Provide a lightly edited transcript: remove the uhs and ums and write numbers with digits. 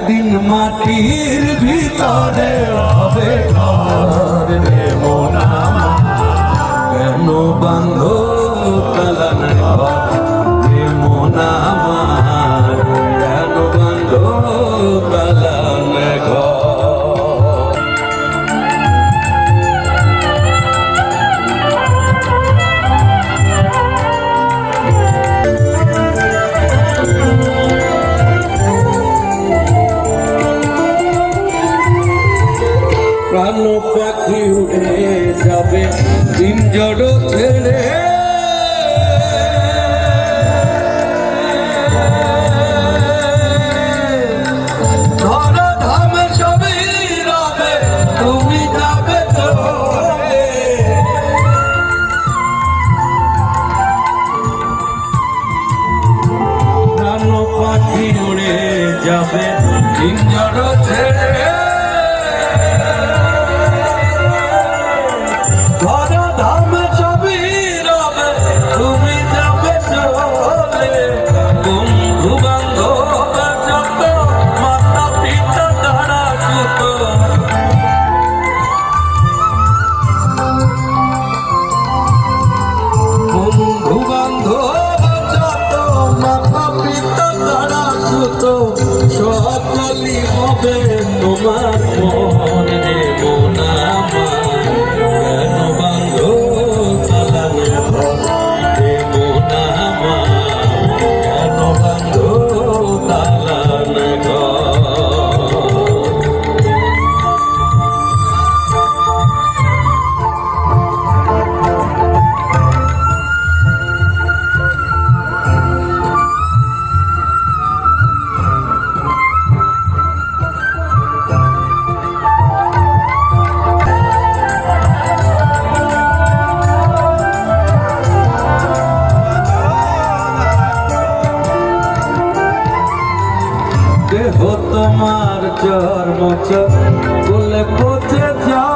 দিন মাটির ভিতরে হবে ঘর রে মন আমার, কেন বান্ধ কালান ঘর রে মন আমার, কেন বান্ধ কালান ঘর। প্রাণ পাখি উড়ে যাবে দিন জড় ছেড়ে, ধরা ধামে সবই রবে তুমি যাবে চলে। প্রাণ পাখি উড়ে যাবে দিন জড় ছেড়ে, সকলি হবে তোমার মন দেব না কেন বান্ধ কালান ঘর দেব না কেন বান্ধ কালান ঘর। দেহ তোমার চর্ম চলে পচে যায়,